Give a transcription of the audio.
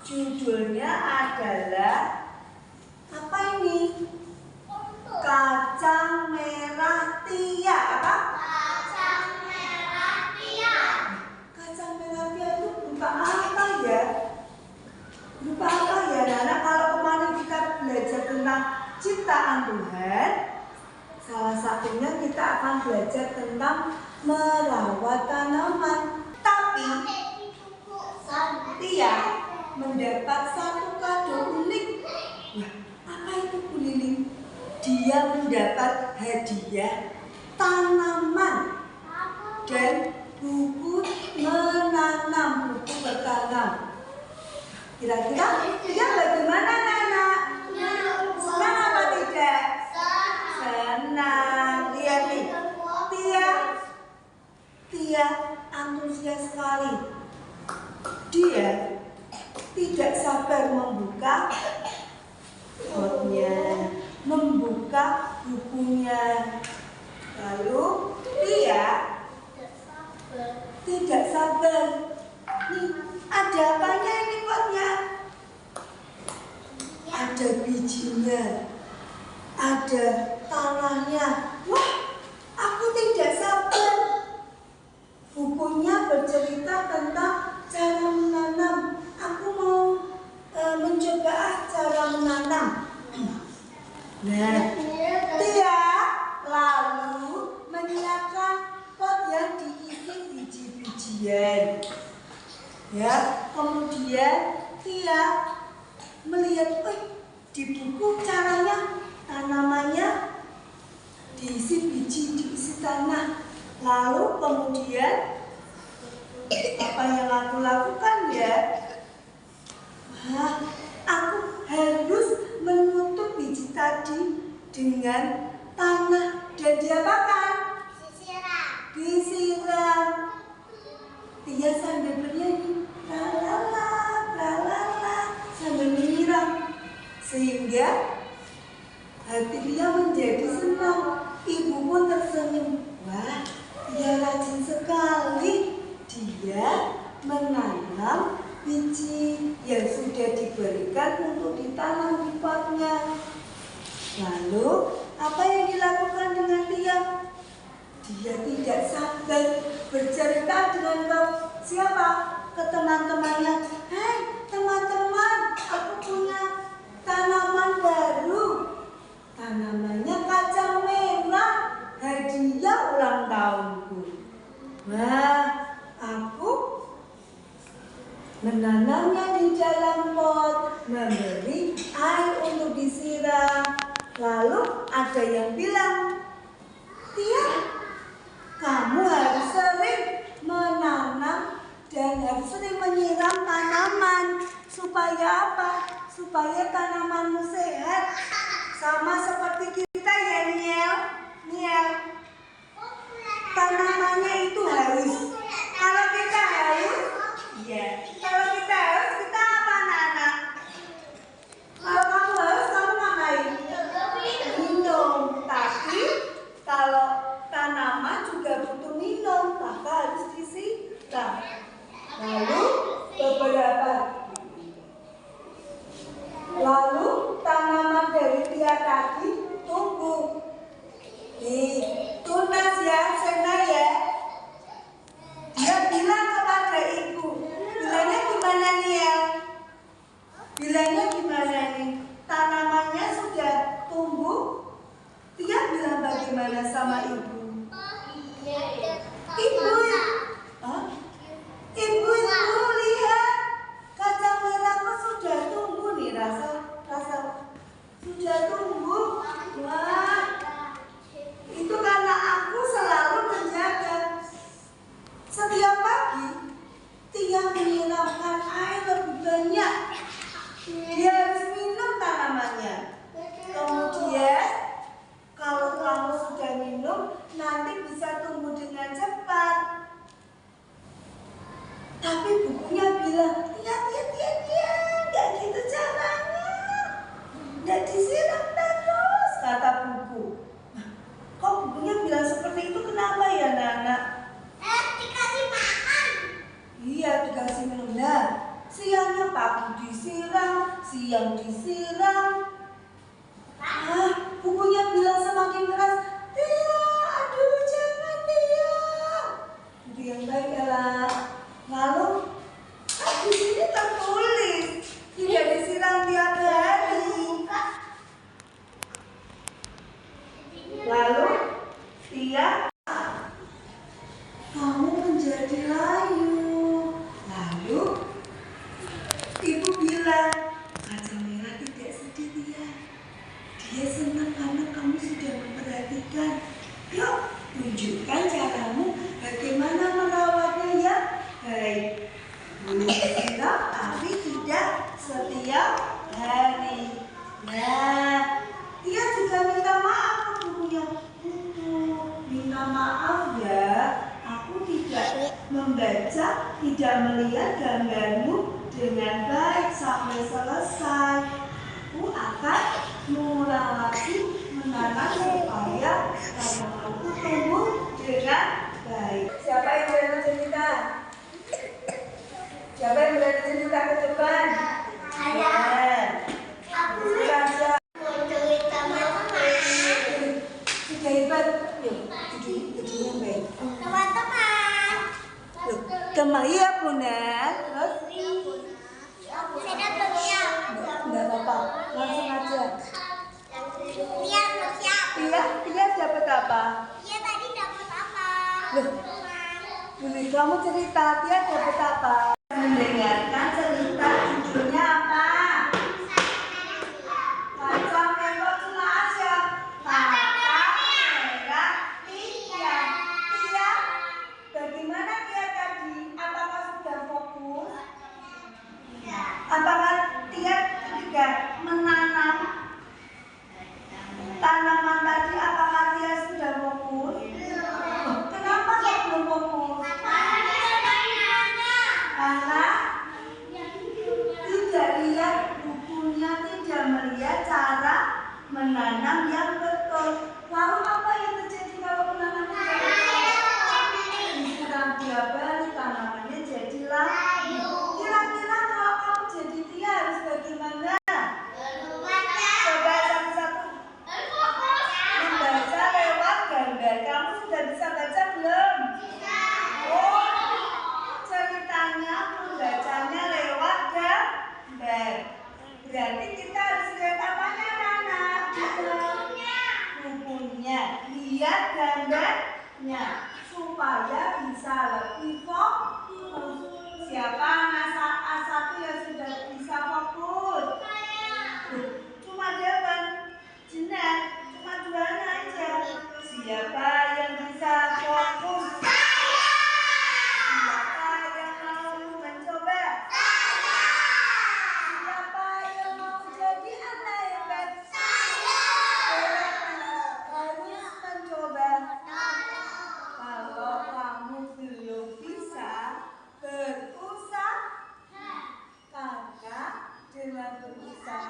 Judulnya adalah apa ini? Kacang merah Tia. Apa? Kacang merah Tia. Kacang merah Tia itu berupa apa ya? Berupa apa ya, Nana? Kalau kemarin kita belajar tentang ciptaan Tuhan, salah satunya kita akan belajar tentang merawat tanaman. Tapi Tia mendapat satu kado unik. Wah, apa itu Bu Lili? Dia mendapat hadiah tanaman dan buku menanam, buku bertanam. Kira-kira dia bagaimana, Nana? Senang apa tidak? Senang. Lihat nih, Tia antusias sekali. Dia tidak sabar membuka potnya, membuka bukunya. Lalu Tia tidak sabar. Nih, ada apanya ini potnya? Ada bijinya, ada tanahnya. Wah, aku tidak sabar. Bukunya bercerita tentang cara menanam. Aku mau mencoba cara menanam. Nah, Tia lalu menyiapkan pot yang diisi biji-bijian. Ya, kemudian Tia melihat, di buku caranya tanamannya diisi biji, diisi tanah. Lalu kemudian apa yang aku lakukan ya? Wah, aku harus menutup biji tadi dengan tanah dan diapakan? Disiram. Dia sambil bernyanyi, lalala, lalala, sambil menyiram, sehingga hati dia menjadi senang. Ibu pun tersenyum. Wah, dia rajin sekali. Dia menanam biji yang sudah diberikan untuk ditanam di potnya. Lalu, apa yang dilakukan dengan Tia? Dia tidak sabar bercerita dengan siapa? Ke teman-temannya. Hei teman-teman, aku punya tanaman baru. Tanamannya kacang merah, hadiah ulang tahunku. Wah, aku menanamnya di dalam pot, memberi air untuk disiram. Lalu ada yang bilang, Tia, kamu harus sering menanam dan harus sering menyiram tanaman. Supaya apa? Supaya tanamanmu sehat. Sama seperti kita ya, Niel. Tanamannya itu haus. Kalau kita haus, iya. Kalau kita haus, kita apa, anak-anak? Kalau kamu haus, kamu ngapain? Minum. Tapi kalau tanaman juga butuh minum, maka harus disiram. Lalu tanaman dari Tia tadi tumbuh. Tunas ya, Sena ya. Dia bilang kepada ibu, bilangnya gimana nih ya? Bilangnya gimana nih? Tanamannya sudah tumbuh. Tia bilang bagaimana sama ibu? Ibu, yang disiram. Bukunya bilang semakin keras, Tia, aduh jangan Tia. Itu yang baik Ella. Lalu di sini tertulis tidak disiram tiap hari. Lalu Tia, kamu menjadi layu. Lalu ibu bilang, Kaca Merah tidak sedih Tia. Dia senang karena kamu sudah memperhatikan. Yuk, tunjukkan caramu bagaimana merawatnya ya. Baik, boleh disiram tapi tidak setiap hari. Nah, Tia juga minta maaf ke bukunya. Minta maaf ya, aku tidak membaca, tidak melihat gambarmu dengan baik sampai selesai. Aku akan mengulang lagi menanam supaya tanamanku tumbuh dengan baik. Siapa yang berani cerita? Siapa yang berani cerita ke depan? Ada. Aku Raja. menculik teman-teman. Sudah hebat. Yuk, duduknya baik. Teman-teman. Kemana ya Bunda? Terus? Saya dapat siap. Enggak apa-apa, langsung aja. Lihat siap. Tia dapat apa? Iya tadi dapat apa? Loh, Budi, kamu cerita, Tia dapat apa? Mendengarkan cerita judulnya apa? Kaca Merah cuma aja. Kaca Merah Tia. Tia, bagaimana Tia tadi? Apakah sudah fokus? Apakah Tia ketika menanam tanaman tadi, apakah Tia sudah fokus? Kenapa kok belum fokus? Karena tidak lihat bukunya, tidak melihat cara menanam yang betul. Lalu apa yang terjadi kalau menanam tidak betul? Disiram tiap hari, tanamannya jadi layu. Kira-kira kalau kamu jadi Tia harus bagaimana? Coba satu-satu. Membaca lewat gambar. Kamu sudah bisa baca belum? Oh, ceritanya membacanya lewat gambar. Berarti kita harus lihat apanya anak-anak? Bukunya. Lihat gambarnya supaya bisa lebih fokus. Siapa anak A1 yang sudah bisa fokus? Cuma jawaban Jenar, cuma dua aja. Siapa yang bisa fokus? Siapa yang mau mencoba? Siapa yang mau jadi anak hebat? Harus mencoba. Kalau kamu belum bisa, berusaha. Karena dengan berusaha